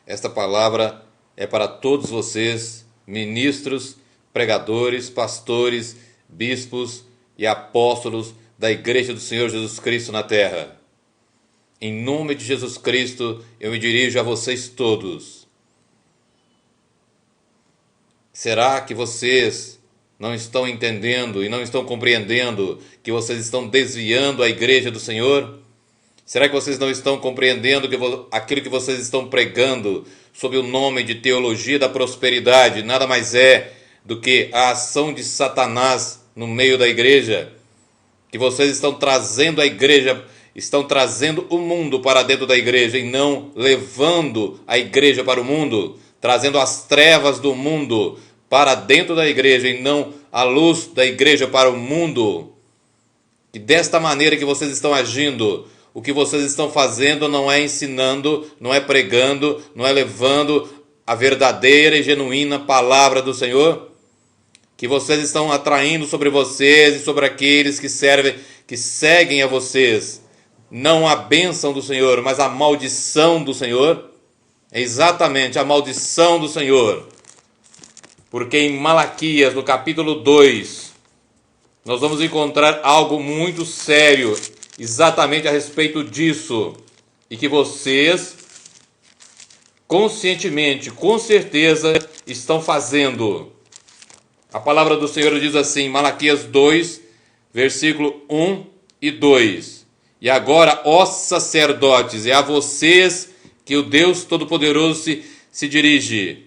Esta palavra é para todos vocês, ministros, pregadores, pastores, bispos e apóstolos da Igreja do Senhor Jesus Cristo na terra. Em nome de Jesus Cristo, eu me dirijo a vocês todos. Será que vocês não estão entendendo e não estão compreendendo que vocês estão desviando a Igreja do Senhor? Será que vocês não estão compreendendo aquilo que vocês estão pregando sob o nome de teologia da prosperidade nada mais é do que a ação de Satanás no meio da igreja? Que vocês estão trazendo a igreja, estão trazendo o mundo para dentro da igreja e não levando a igreja para o mundo, trazendo as trevas do mundo para dentro da igreja e não a luz da igreja para o mundo. Que desta maneira que vocês estão agindo, o que vocês estão fazendo não é ensinando, não é pregando, não é levando a verdadeira e genuína palavra do Senhor, que vocês estão atraindo sobre vocês e sobre aqueles que servem, que seguem a vocês, não a bênção do Senhor, mas a maldição do Senhor. É exatamente a maldição do Senhor. Porque em Malaquias, no capítulo 2, nós vamos encontrar algo muito sério exatamente a respeito disso, e que vocês conscientemente, com certeza, estão fazendo. A palavra do Senhor diz assim, Malaquias 2, versículo 1 e 2. E agora, ó sacerdotes, é a vocês que o Deus Todo-Poderoso se dirige.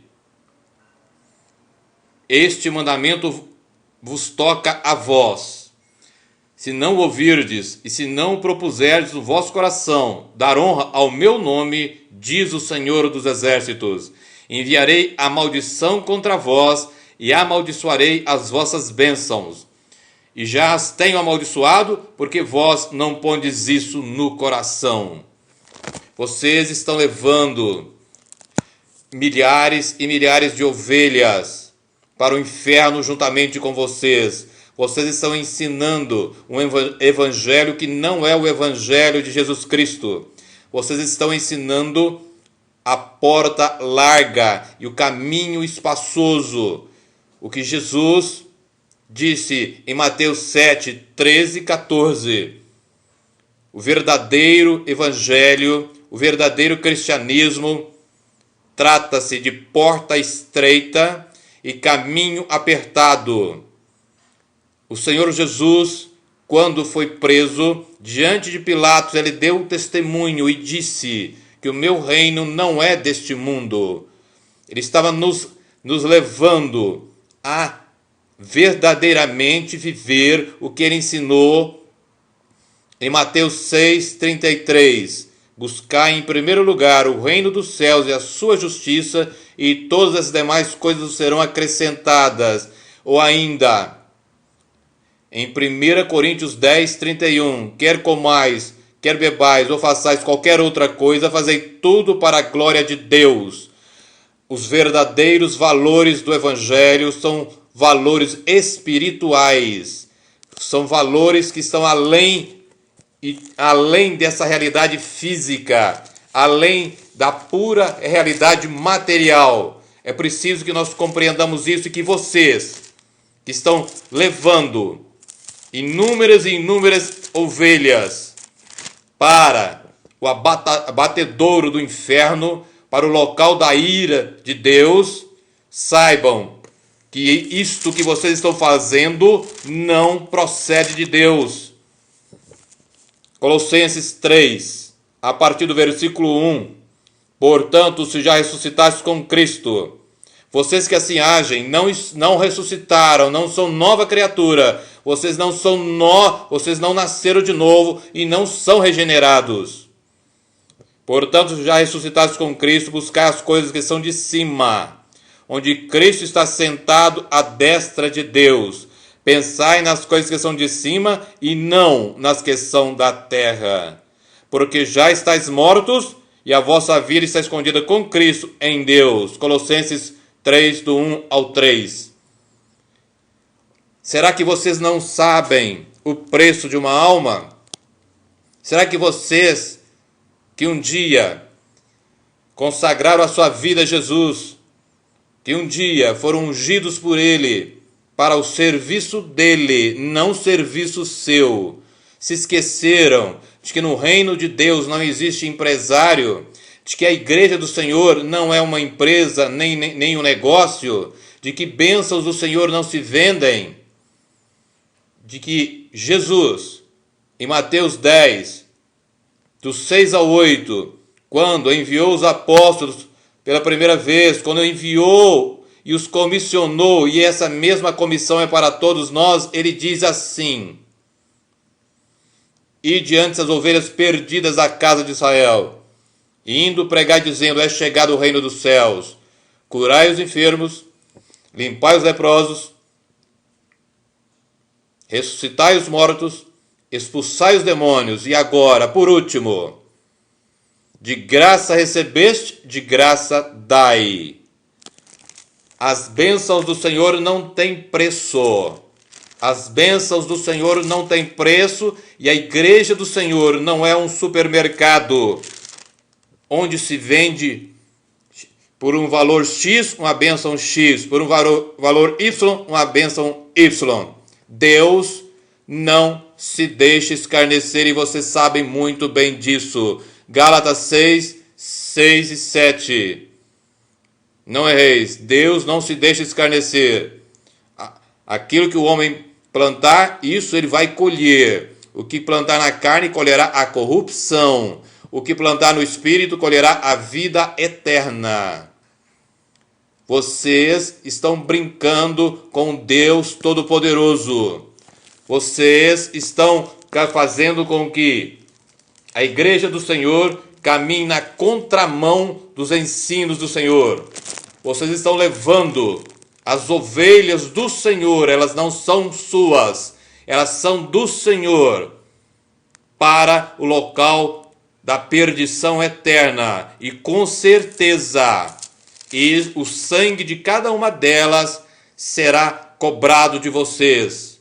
Este mandamento vos toca a vós. Se não ouvirdes e se não propuserdes no vosso coração dar honra ao meu nome, diz o Senhor dos Exércitos, enviarei a maldição contra vós e amaldiçoarei as vossas bênçãos. E já as tenho amaldiçoado, porque vós não pondes isso no coração. Vocês estão levando milhares e milhares de ovelhas para o inferno juntamente com vocês. Vocês estão ensinando um evangelho que não é o evangelho de Jesus Cristo. Vocês estão ensinando a porta larga e o caminho espaçoso. O que Jesus disse em Mateus 7, 13 e 14. O verdadeiro evangelho, o verdadeiro cristianismo, trata-se de porta estreita e caminho apertado. O Senhor Jesus, quando foi preso, diante de Pilatos, ele deu testemunho e disse que o meu reino não é deste mundo. Ele estava nos levando a verdadeiramente viver o que ele ensinou em Mateus 6, 33. Buscar em primeiro lugar o reino dos céus e a sua justiça, e todas as demais coisas serão acrescentadas. Ou ainda, em 1 Coríntios 10, 31, quer comais, quer bebais ou façais qualquer outra coisa, fazei tudo para a glória de Deus. Os verdadeiros valores do Evangelho são valores espirituais, são valores que estão além dessa realidade física, além da pura realidade material. É preciso que nós compreendamos isso e que vocês que estão levando inúmeras e inúmeras ovelhas para o abatedouro do inferno, para o local da ira de Deus, saibam que isto que vocês estão fazendo não procede de Deus. Colossenses 3, a partir do versículo 1. Portanto, se já ressuscitastes com Cristo, vocês que assim agem não ressuscitaram, não são nova criatura. Vocês não nasceram de novo e não são regenerados. Portanto, já ressuscitados com Cristo, buscai as coisas que são de cima, onde Cristo está sentado à destra de Deus. Pensai nas coisas que são de cima e não nas que são da terra. Porque já estáis mortos e a vossa vida está escondida com Cristo em Deus. Colossenses 3, do 1 ao 3. Será que vocês não sabem o preço de uma alma? Será que vocês, que um dia consagraram a sua vida a Jesus, que um dia foram ungidos por Ele para o serviço dEle, não serviço seu. Se esqueceram de que no reino de Deus não existe empresário, de que a igreja do Senhor não é uma empresa nem um negócio, de que bênçãos do Senhor não se vendem, de que Jesus, em Mateus 10, do 6 ao 8, quando enviou os apóstolos pela primeira vez, quando enviou e os comissionou, e essa mesma comissão é para todos nós, ele diz assim: e diante das ovelhas perdidas da casa de Israel, indo pregar dizendo: é chegado o reino dos céus, curai os enfermos, limpai os leprosos, ressuscitai os mortos, expulsai os demônios. E agora, por último, de graça recebeste, de graça dai. As bênçãos do Senhor não têm preço. As bênçãos do Senhor não têm preço, e a igreja do Senhor não é um supermercado onde se vende por um valor X uma bênção X, por um valor Y uma bênção Y. Deus não se deixa escarnecer, e vocês sabem muito bem disso. Gálatas 6, 6 e 7. Não erreis, Deus não se deixa escarnecer. Aquilo que o homem plantar, isso ele vai colher. O que plantar na carne colherá a corrupção. O que plantar no espírito colherá a vida eterna. Vocês estão brincando com Deus Todo-Poderoso. Vocês estão fazendo com que a igreja do Senhor caminhe na contramão dos ensinos do Senhor. Vocês estão levando as ovelhas do Senhor, elas não são suas, elas são do Senhor, para o local da perdição eterna. E com certeza, e o sangue de cada uma delas será cobrado de vocês.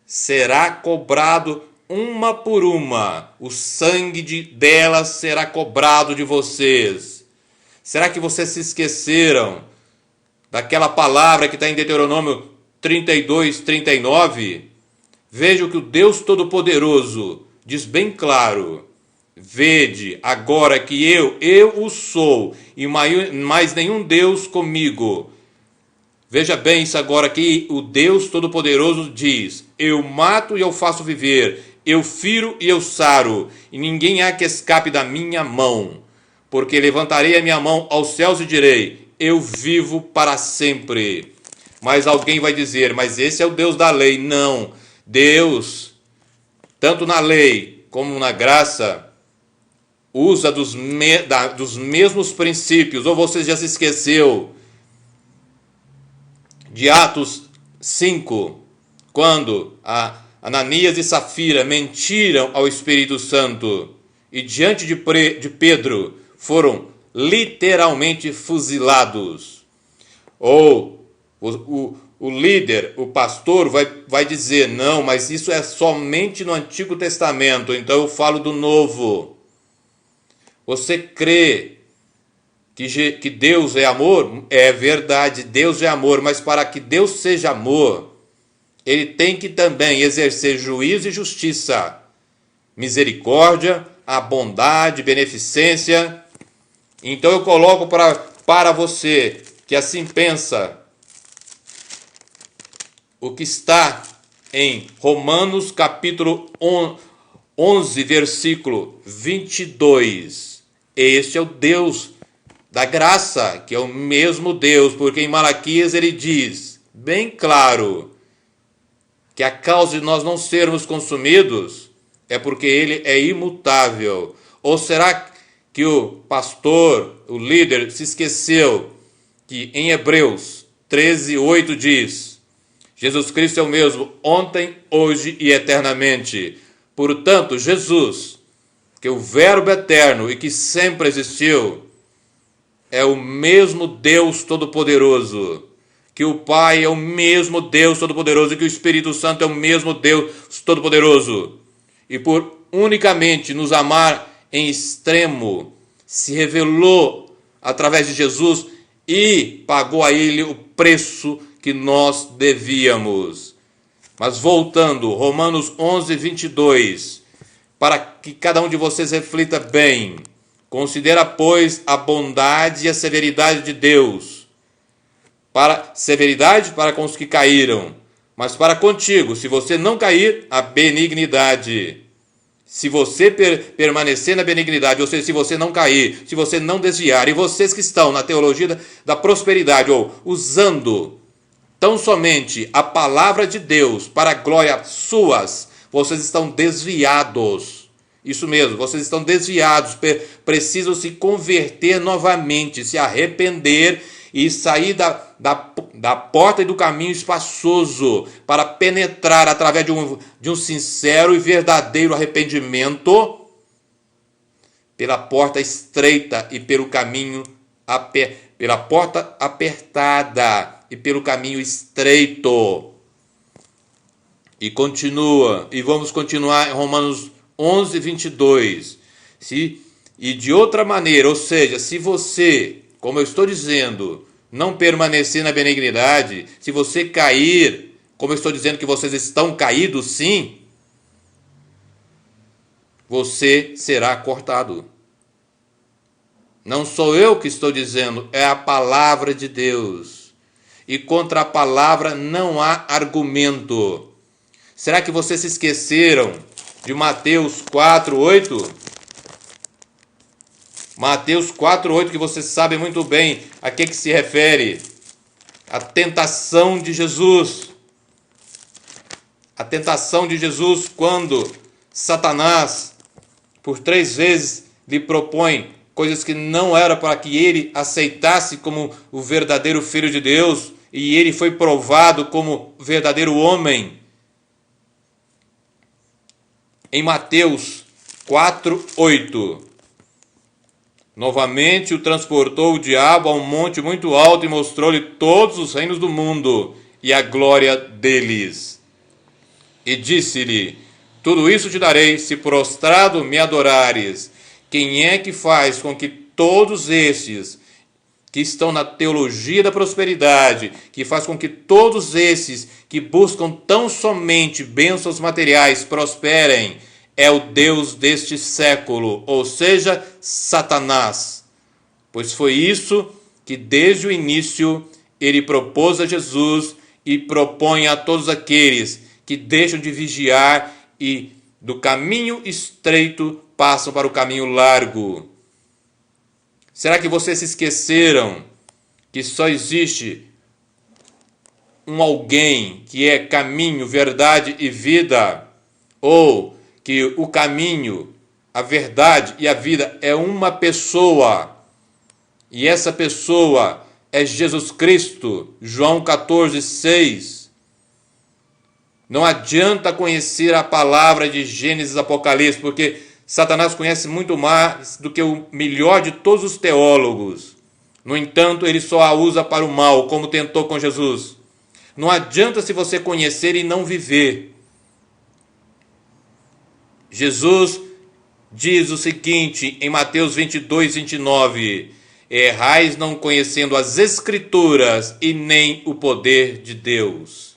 Será cobrado uma por uma. O sangue delas será cobrado de vocês. Será que vocês se esqueceram daquela palavra que está em Deuteronômio 32, 39? Veja o que o Deus Todo-Poderoso diz bem claro. Vede agora que eu o sou, e mais nenhum Deus comigo. Veja bem isso agora que o Deus Todo-Poderoso diz: eu mato e eu faço viver, eu firo e eu saro, e ninguém há que escape da minha mão. Porque levantarei a minha mão aos céus e direi: eu vivo para sempre. Mas alguém vai dizer: mas esse é o Deus da lei. Não, Deus, tanto na lei como na graça, usa dos mesmos princípios. Ou você já se esqueceu de Atos 5, quando Ananias e Safira mentiram ao Espírito Santo e diante de Pedro foram literalmente fuzilados? Ou o líder, o pastor vai dizer: não, mas isso é somente no Antigo Testamento, então eu falo do Novo. Você crê que Deus é amor? É verdade, Deus é amor, mas para que Deus seja amor, Ele tem que também exercer juízo e justiça, misericórdia, a bondade, beneficência. Então eu coloco para você que assim pensa o que está em Romanos capítulo 11, versículo 22. Este é o Deus da graça, que é o mesmo Deus, porque em Malaquias ele diz bem claro que a causa de nós não sermos consumidos é porque ele é imutável. Ou será que o pastor, o líder, se esqueceu que em Hebreus 13, 8 diz: Jesus Cristo é o mesmo ontem, hoje e eternamente. Portanto, Jesus, que é o Verbo eterno e que sempre existiu, é o mesmo Deus Todo-Poderoso. Que o Pai é o mesmo Deus Todo-Poderoso e que o Espírito Santo é o mesmo Deus Todo-Poderoso. E por unicamente nos amar em extremo, se revelou através de Jesus e pagou a ele o preço que nós devíamos. Mas voltando, Romanos 11, 22, para que cada um de vocês reflita bem. Considera, pois, a bondade e a severidade de Deus. Severidade para com os que caíram, mas para contigo, se você não cair, a benignidade. Se você permanecer na benignidade, ou seja, se você não cair, se você não desviar, e vocês que estão na teologia da prosperidade, ou usando tão somente a palavra de Deus para glória suas, vocês estão desviados. Isso mesmo, vocês estão desviados, precisam se converter novamente, se arrepender e sair da porta e do caminho espaçoso para penetrar através de um sincero e verdadeiro arrependimento pela porta estreita e pelo caminho pela porta apertada e pelo caminho estreito. E continua, e vamos continuar em Romanos 11, 22. E de outra maneira, ou seja, se você, como eu estou dizendo, não permanecer na benignidade, se você cair, como eu estou dizendo que vocês estão caídos sim, você será cortado. Não sou eu que estou dizendo, é a palavra de Deus. E contra a palavra não há argumento. Será que vocês se esqueceram de Mateus 4:8? Mateus 4:8, que vocês sabem muito bem a que se refere. A tentação de Jesus. A tentação de Jesus quando Satanás, por 3 vezes, lhe propõe coisas que não era para que ele aceitasse como o verdadeiro Filho de Deus, e ele foi provado como verdadeiro homem. Em Mateus 4:8, novamente o transportou o diabo a um monte muito alto e mostrou-lhe todos os reinos do mundo e a glória deles. E disse-lhe: tudo isso te darei, se prostrado me adorares. Quem é que faz com que todos estes que estão na teologia da prosperidade, que faz com que todos esses que buscam tão somente bênçãos materiais prosperem, é o Deus deste século, ou seja, Satanás. Pois foi isso que desde o início ele propôs a Jesus e propõe a todos aqueles que deixam de vigiar e do caminho estreito passam para o caminho largo. Será que vocês se esqueceram que só existe um alguém que é caminho, verdade e vida? Ou que o caminho, a verdade e a vida é uma pessoa? E essa pessoa é Jesus Cristo. João 14:6. Não adianta conhecer a palavra de Gênesis e Apocalipse, porque Satanás conhece muito mais do que o melhor de todos os teólogos. No entanto, ele só a usa para o mal, como tentou com Jesus. Não adianta se você conhecer e não viver. Jesus diz o seguinte em Mateus 22:29: errais não conhecendo as Escrituras e nem o poder de Deus.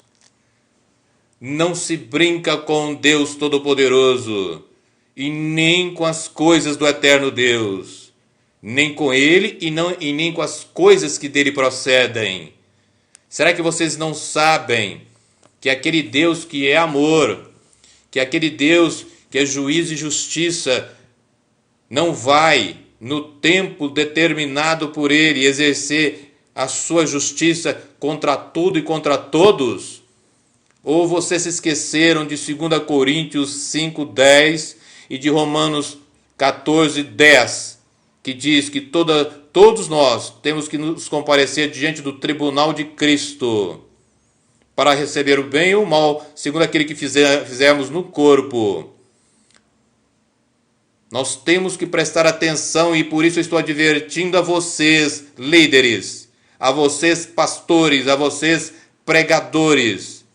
Não se brinca com Deus Todo-Poderoso e nem com as coisas do eterno Deus, nem com Ele e nem com as coisas que dele procedem. Será que vocês não sabem que aquele Deus que é amor, que aquele Deus que é juízo e justiça, não vai, no tempo determinado por Ele, exercer a sua justiça contra tudo e contra todos? Ou vocês se esqueceram de 2 Coríntios 5:10 e de Romanos 14:10, que diz que todos nós temos que nos comparecer diante do tribunal de Cristo para receber o bem e o mal, segundo aquele que fizermos no corpo. Nós temos que prestar atenção, e por isso eu estou advertindo a vocês, líderes, a vocês, pastores, a vocês, pregadores.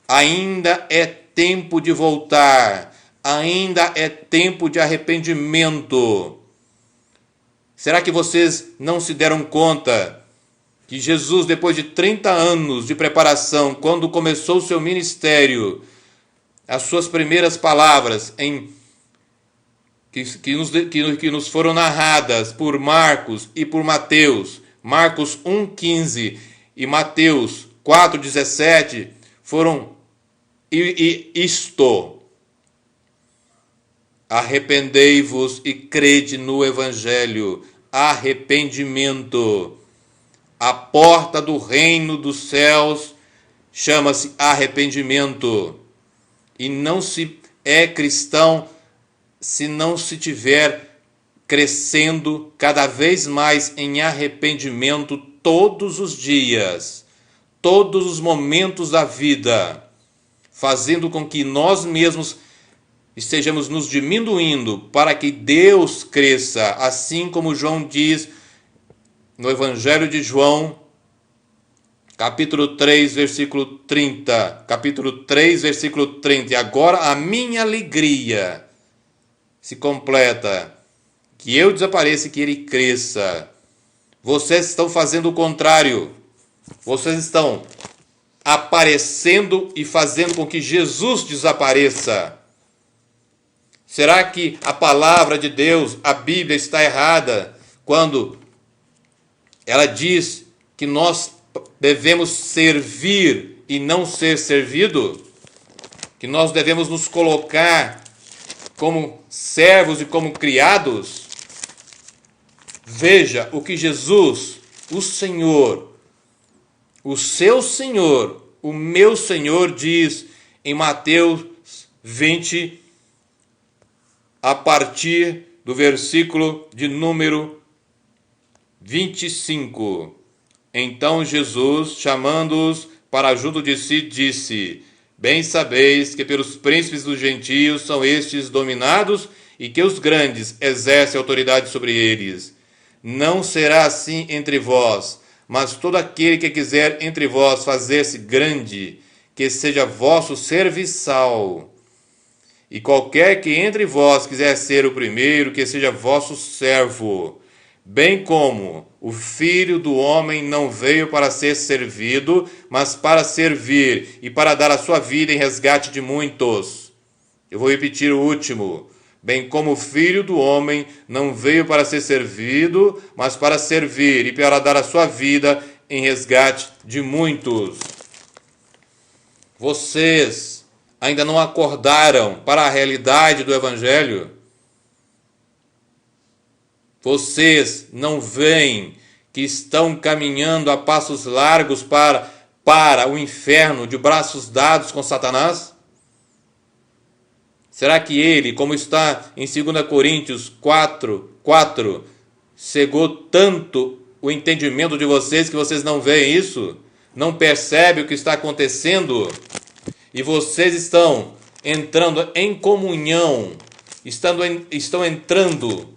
Ainda é tempo de voltar, ainda é tempo de arrependimento. Será que vocês não se deram conta que Jesus, depois de 30 anos de preparação, quando começou o seu ministério, as suas primeiras palavras que nos foram narradas por Marcos e por Mateus, Marcos 1,15 e Mateus 4,17, foram isto: arrependei-vos e crede no Evangelho. Arrependimento. A porta do reino dos céus chama-se arrependimento. E não se é cristão se não se tiver crescendo cada vez mais em arrependimento todos os dias, todos os momentos da vida, fazendo com que nós mesmos estejamos nos diminuindo para que Deus cresça, assim como João diz no Evangelho de João, capítulo 3, versículo 30. Capítulo 3, versículo 30. E agora a minha alegria se completa, que eu desapareça e que ele cresça. Vocês estão fazendo o contrário. Vocês estão aparecendo e fazendo com que Jesus desapareça. Será que a palavra de Deus, a Bíblia, está errada quando ela diz que nós devemos servir e não ser servido? Que nós devemos nos colocar como servos e como criados? Veja o que Jesus, o Senhor, o seu Senhor, o meu Senhor, diz em Mateus 20, a partir do versículo de número 25. Então Jesus, chamando-os para junto de si, disse: bem sabeis que pelos príncipes dos gentios são estes dominados, e que os grandes exercem autoridade sobre eles. Não será assim entre vós, mas todo aquele que quiser entre vós fazer-se grande, que seja vosso serviçal. E qualquer que entre vós quiser ser o primeiro, que seja vosso servo. Bem como o Filho do Homem não veio para ser servido, mas para servir e para dar a sua vida em resgate de muitos. Eu vou repetir o último. Bem como o Filho do Homem não veio para ser servido, mas para servir e para dar a sua vida em resgate de muitos. Vocês ainda não acordaram para a realidade do Evangelho? Vocês não veem que estão caminhando a passos largos para o inferno, de braços dados com Satanás? Será que ele, como está em 2 Coríntios 4, cegou tanto o entendimento de vocês que vocês não veem isso? Não percebem o que está acontecendo? E vocês estão entrando em comunhão, estão entrando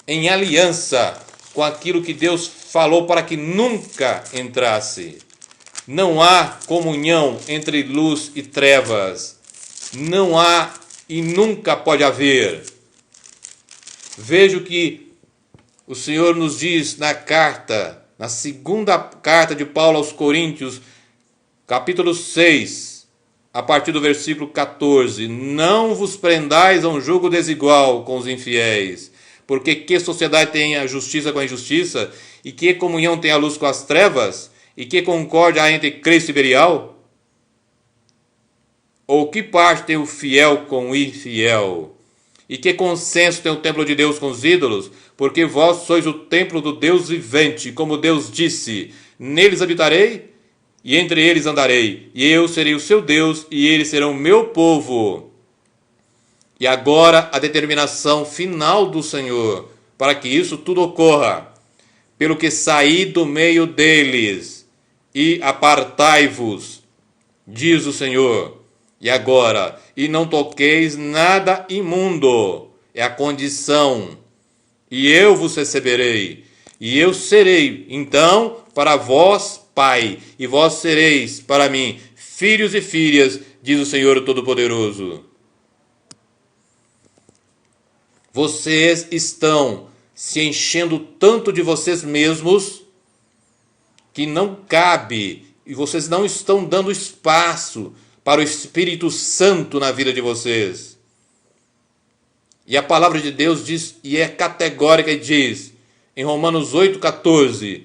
em aliança com aquilo que Deus falou para que nunca entrasse. Não há comunhão entre luz e trevas. Não há e nunca pode haver. Veja o que o Senhor nos diz na segunda carta de Paulo aos Coríntios, capítulo 6, a partir do versículo 14. Não vos prendais a um jugo desigual com os infiéis, porque que sociedade tem a justiça com a injustiça? E que comunhão tem a luz com as trevas? E que concórdia há entre Cristo e Belial? Ou que parte tem o fiel com o infiel? E que consenso tem o templo de Deus com os ídolos? Porque vós sois o templo do Deus vivente, como Deus disse: neles habitarei, e entre eles andarei, e eu serei o seu Deus, e eles serão o meu povo. E agora a determinação final do Senhor, para que isso tudo ocorra: pelo que saí do meio deles, e apartai-vos, diz o Senhor. E agora, e não toqueis nada imundo, é a condição, e eu vos receberei, e eu serei, então, para vós, Pai, e vós sereis, para mim, filhos e filhas, diz o Senhor Todo-Poderoso. Vocês estão se enchendo tanto de vocês mesmos que não cabe e vocês não estão dando espaço para o Espírito Santo na vida de vocês. E a palavra de Deus diz, e é categórica e diz, em Romanos 8,14,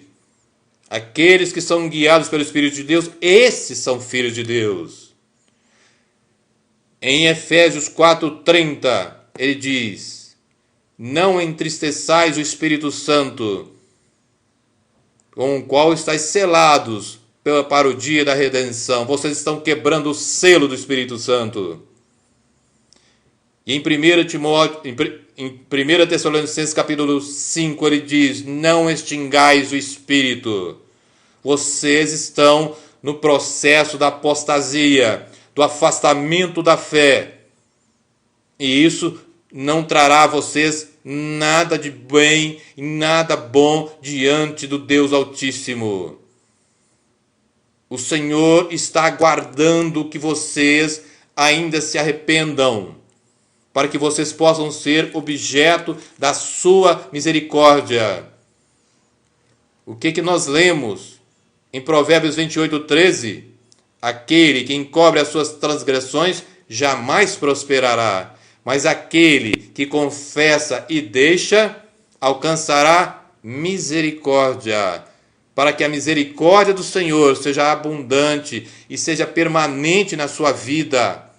aqueles que são guiados pelo Espírito de Deus, esses são filhos de Deus. Em Efésios 4,30, ele diz, não entristeçais o Espírito Santo, com o qual estáis selados para o dia da redenção. Vocês estão quebrando o selo do Espírito Santo. E em 1 Tessalonicenses capítulo 5, ele diz, não extingais o Espírito. Vocês estão no processo da apostasia, do afastamento da fé. E isso não trará a vocês nada de bem e nada bom diante do Deus Altíssimo. O Senhor está aguardando que vocês ainda se arrependam, para que vocês possam ser objeto da sua misericórdia. O que nós lemos em Provérbios 28:13? Aquele que encobre as suas transgressões jamais prosperará, mas aquele que confessa e deixa alcançará misericórdia. Para que a misericórdia do Senhor seja abundante e seja permanente na sua vida,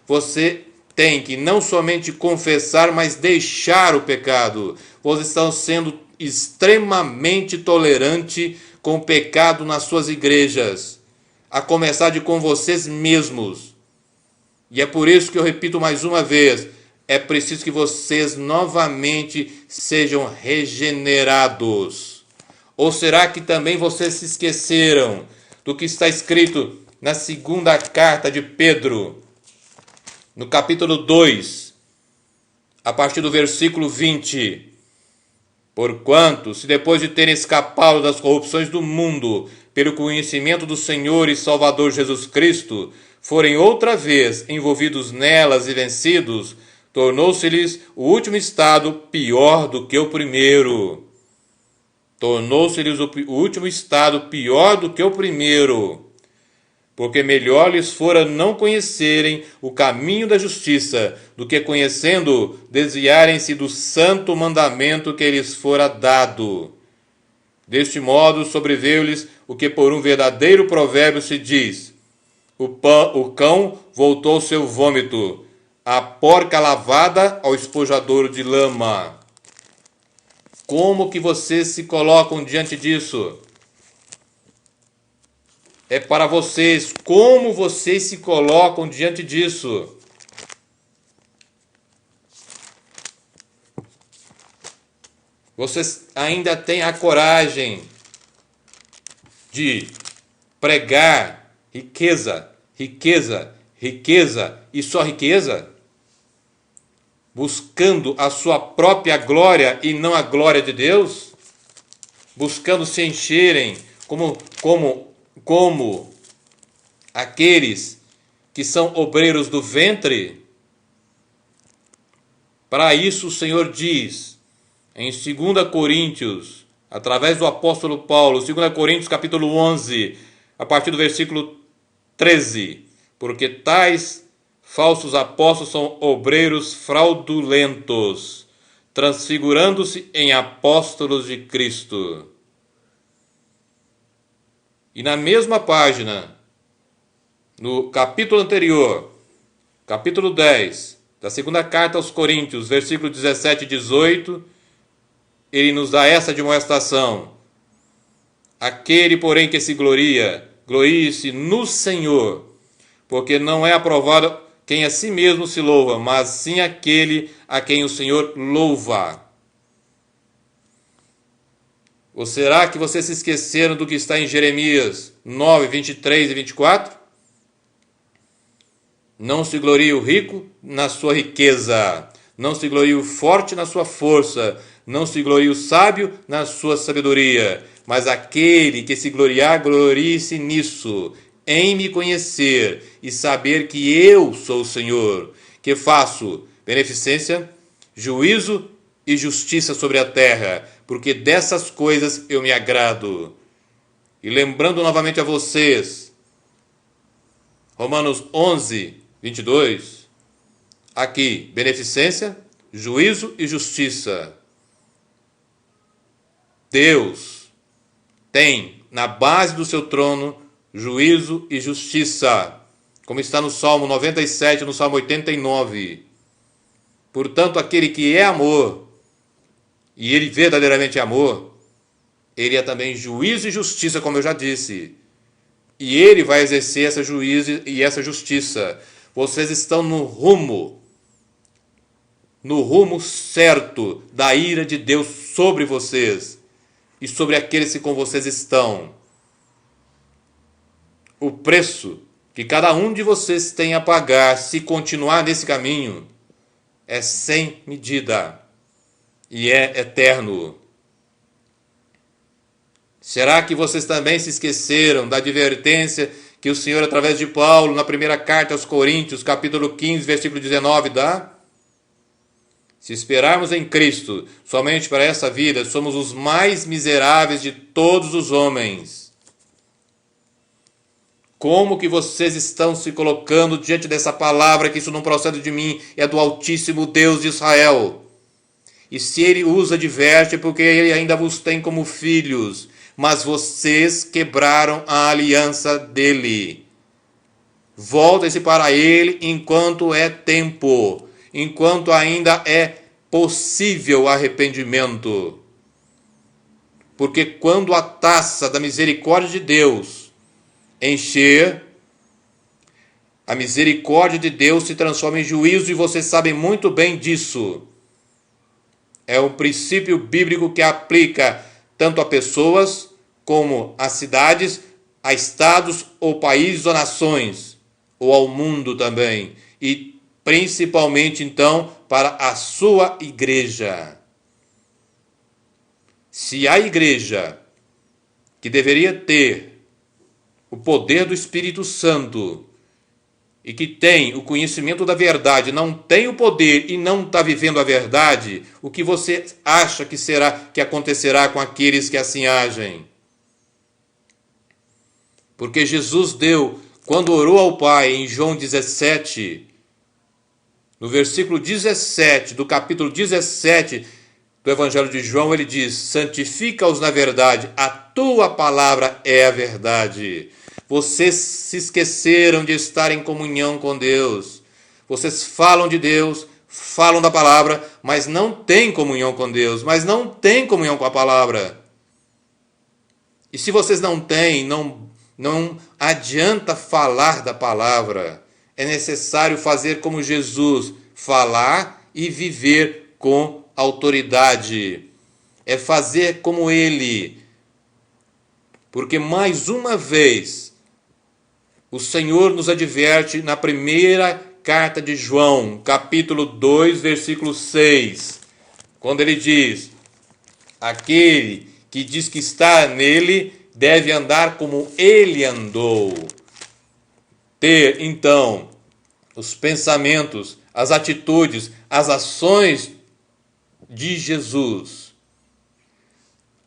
você tem que não somente confessar, mas deixar o pecado. Vocês estão sendo extremamente tolerantes com o pecado nas suas igrejas, a começar de com vocês mesmos. E é por isso que eu repito mais uma vez, é preciso que vocês novamente sejam regenerados. Ou será que também vocês se esqueceram do que está escrito na segunda carta de Pedro, no capítulo 2, a partir do versículo 20? Porquanto, se depois de terem escapado das corrupções do mundo, pelo conhecimento do Senhor e Salvador Jesus Cristo, forem outra vez envolvidos nelas e vencidos, tornou-se-lhes o último estado pior do que o primeiro. Tornou-se-lhes o último estado pior do que o primeiro, porque melhor lhes fora não conhecerem o caminho da justiça, do que conhecendo, desviarem-se do santo mandamento que lhes fora dado. Deste modo sobreveio-lhes o que por um verdadeiro provérbio se diz, o cão voltou ao seu vômito, a porca lavada ao espojadouro de lama. Como que vocês se colocam diante disso? É para vocês. Como vocês se colocam diante disso? Vocês ainda têm a coragem de pregar riqueza, riqueza, riqueza e só riqueza? Buscando a sua própria glória e não a glória de Deus? Buscando se encherem como aqueles que são obreiros do ventre? Para isso o Senhor diz em 2 Coríntios, através do apóstolo Paulo, 2 Coríntios capítulo 11, a partir do versículo 13, porque tais falsos apóstolos são obreiros fraudulentos, transfigurando-se em apóstolos de Cristo. E na mesma página, no capítulo anterior, capítulo 10, da segunda carta aos Coríntios, versículos 17 e 18, ele nos dá essa demonstração. Aquele, porém, que se gloria, glorie-se no Senhor, porque não é aprovado quem a si mesmo se louva, mas sim aquele a quem o Senhor louva. Ou será que vocês se esqueceram do que está em Jeremias 9, 23 e 24? Não se glorie o rico na sua riqueza, não se glorie o forte na sua força, não se glorie o sábio na sua sabedoria, mas aquele que se gloriar, glorie-se nisso, em me conhecer e saber que eu sou o Senhor, que faço beneficência, juízo e justiça sobre a terra, porque dessas coisas eu me agrado. E lembrando novamente a vocês, Romanos 11, 22, aqui, beneficência, juízo e justiça. Deus tem na base do seu trono juízo e justiça, como está no Salmo 97, no Salmo 89. Portanto, aquele que é amor, e ele verdadeiramente é amor, ele é também juízo e justiça, como eu já disse. E ele vai exercer essa juízo e essa justiça. Vocês estão no rumo certo da ira de Deus sobre vocês e sobre aqueles que com vocês estão. O preço que cada um de vocês tem a pagar se continuar nesse caminho é sem medida e é eterno. Será que vocês também se esqueceram da advertência que o Senhor, através de Paulo, na primeira carta aos Coríntios, capítulo 15, versículo 19, dá? Se esperarmos em Cristo somente para essa vida, somos os mais miseráveis de todos os homens. Como que vocês estão se colocando diante dessa palavra, que isso não procede de mim, é do Altíssimo Deus de Israel? E se ele os adverte, é porque ele ainda vos tem como filhos, mas vocês quebraram a aliança dele. Voltem-se para ele enquanto é tempo, enquanto ainda é possível arrependimento. Porque quando a taça da misericórdia de Deus encher, a misericórdia de Deus se transforma em juízo, e vocês sabem muito bem disso. É um princípio bíblico que aplica tanto a pessoas como a cidades, a estados ou países ou nações, ou ao mundo também, e principalmente então para a sua igreja. Se a igreja, que deveria ter o poder do Espírito Santo e que tem o conhecimento da verdade, não tem o poder e não está vivendo a verdade, o que você acha que acontecerá com aqueles que assim agem? Porque Jesus deu, quando orou ao Pai em João 17, no versículo 17 do capítulo 17 do Evangelho de João, ele diz: santifica-os na verdade, a tua palavra é a verdade. Vocês se esqueceram de estar em comunhão com Deus. Vocês falam de Deus, falam da palavra, mas não têm comunhão com Deus, mas não têm comunhão com a palavra. E se vocês não têm, não adianta falar da palavra. É necessário fazer como Jesus, falar e viver com autoridade. É fazer como ele. Porque mais uma vez, o Senhor nos adverte na primeira carta de João, capítulo 2, versículo 6, quando ele diz: aquele que diz que está nele deve andar como ele andou. Ter, então, os pensamentos, as atitudes, as ações de Jesus.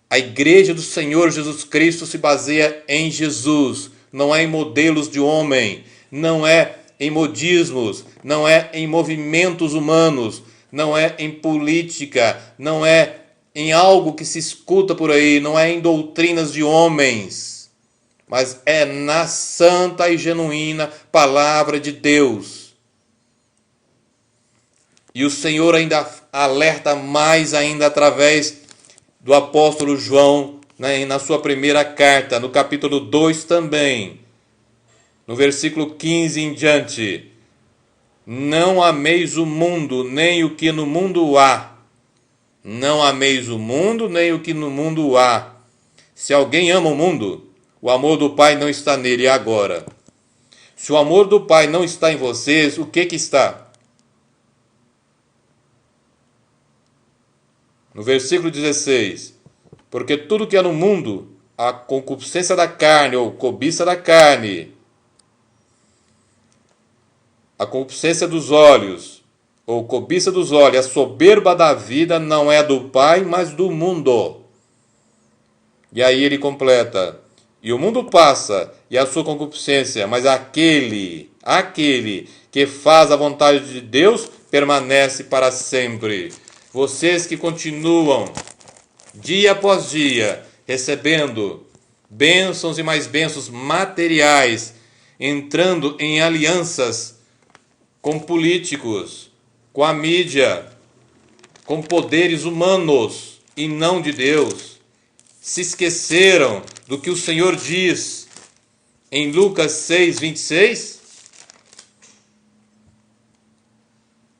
A igreja do Senhor Jesus Cristo se baseia em Jesus, não é em modelos de homem, não é em modismos, não é em movimentos humanos, não é em política, não é em algo que se escuta por aí, não é em doutrinas de homens, mas é na santa e genuína palavra de Deus. E o Senhor ainda alerta mais ainda através do apóstolo João, na sua primeira carta, no capítulo 2 também, no versículo 15 em diante: não ameis o mundo, nem o que no mundo há. Não ameis o mundo, nem o que no mundo há. Se alguém ama o mundo, o amor do Pai não está nele. E agora? Se o amor do Pai não está em vocês, o que está? No versículo 16: porque tudo que há no mundo, a concupiscência da carne ou cobiça da carne, a concupiscência dos olhos ou cobiça dos olhos, a soberba da vida não é do Pai, mas do mundo. E aí ele completa: e o mundo passa, e a sua concupiscência, mas aquele que faz a vontade de Deus permanece para sempre. Vocês que continuam, dia após dia, recebendo bênçãos e mais bênçãos materiais, entrando em alianças com políticos, com a mídia, com poderes humanos e não de Deus, se esqueceram do que o Senhor diz em Lucas 6:26?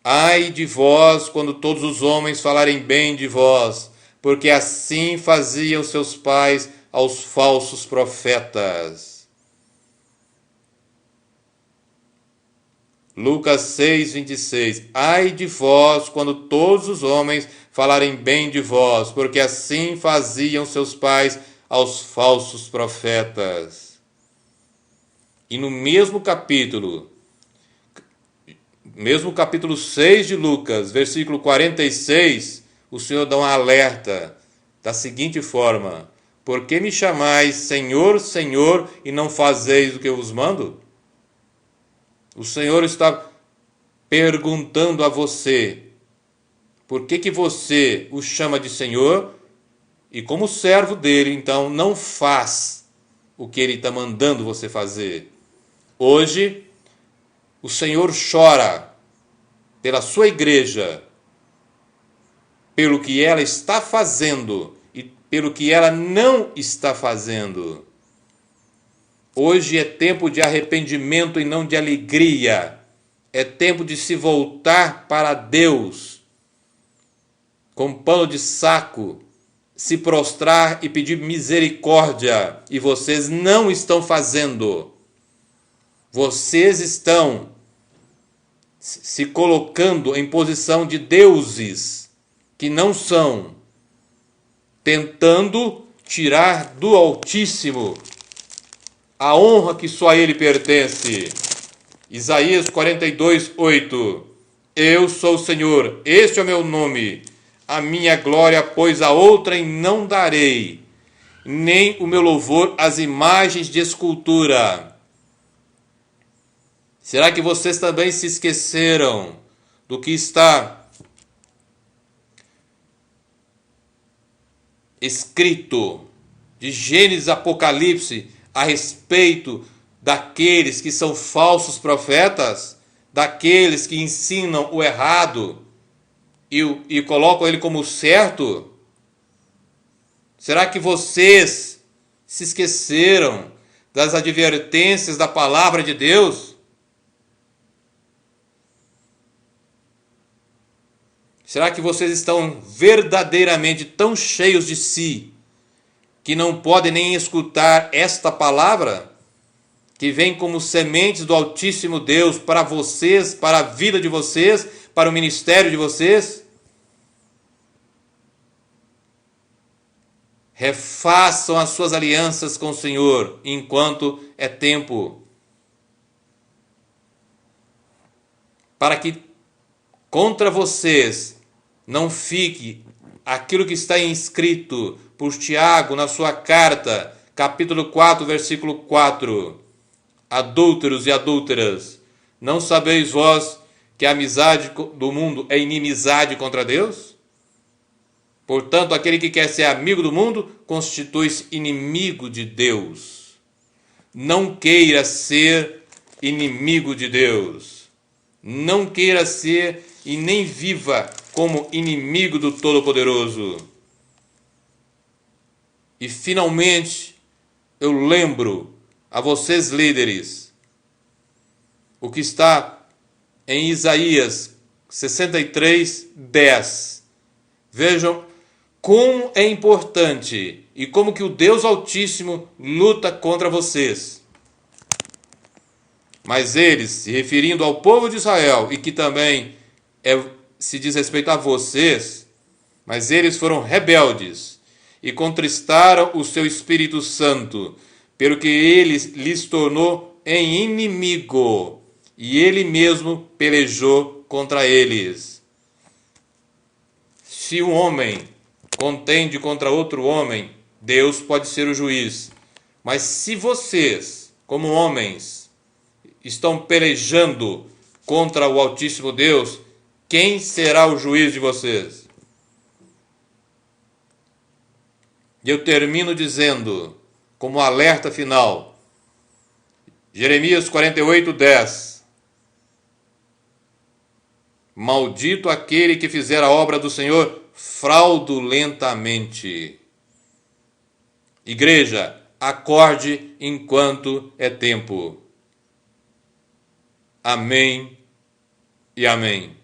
Ai de vós quando todos os homens falarem bem de vós, porque assim faziam seus pais aos falsos profetas. Lucas 6:26. Ai de vós quando todos os homens falarem bem de vós, porque assim faziam seus pais aos falsos profetas. E no mesmo capítulo 6 de Lucas, versículo 46, o Senhor dá um alerta da seguinte forma: por que me chamais Senhor, Senhor, e não fazeis o que eu vos mando? O Senhor está perguntando a você, por que você o chama de Senhor e como servo dele, então, não faz o que ele está mandando você fazer? Hoje, o Senhor chora pela sua igreja, pelo que ela está fazendo e pelo que ela não está fazendo. Hoje é tempo de arrependimento e não de alegria. É tempo de se voltar para Deus, com pano de saco, se prostrar e pedir misericórdia. E vocês não estão fazendo. Vocês estão se colocando em posição de deuses que não são, tentando tirar do Altíssimo a honra que só a ele pertence. Isaías 42:8. Eu sou o Senhor, este é o meu nome, a minha glória, pois a outrem não darei, nem o meu louvor às imagens de escultura. Será que vocês também se esqueceram do que está escrito de Gênesis e Apocalipse a respeito daqueles que são falsos profetas, daqueles que ensinam o errado e colocam ele como certo? Será que vocês se esqueceram das advertências da palavra de Deus? Será que vocês estão verdadeiramente tão cheios de si que não podem nem escutar esta palavra, que vem como sementes do Altíssimo Deus para vocês, para a vida de vocês, para o ministério de vocês? Refaçam as suas alianças com o Senhor enquanto é tempo, para que contra vocês não fique aquilo que está escrito por Tiago na sua carta, capítulo 4, versículo 4. Adúlteros e adúlteras, não sabeis vós que a amizade do mundo é inimizade contra Deus? Portanto, aquele que quer ser amigo do mundo constitui-se inimigo de Deus. Não queira ser inimigo de Deus. Não queira ser e nem viva como inimigo do Todo-Poderoso. E finalmente, eu lembro a vocês líderes o que está em Isaías 63:10. Vejam como é importante e como que o Deus Altíssimo luta contra vocês. Mas eles, se referindo ao povo de Israel, e que também se diz respeito a vocês, mas eles foram rebeldes e contristaram o seu Espírito Santo, pelo que ele lhes tornou em inimigo, e ele mesmo pelejou contra eles. Se um homem contende contra outro homem, Deus pode ser o juiz. Mas se vocês, como homens, estão pelejando contra o Altíssimo Deus, quem será o juiz de vocês? E eu termino dizendo, como alerta final, Jeremias 48:10. Maldito aquele que fizer a obra do Senhor fraudulentamente. Igreja, acorde enquanto é tempo. Amém e amém.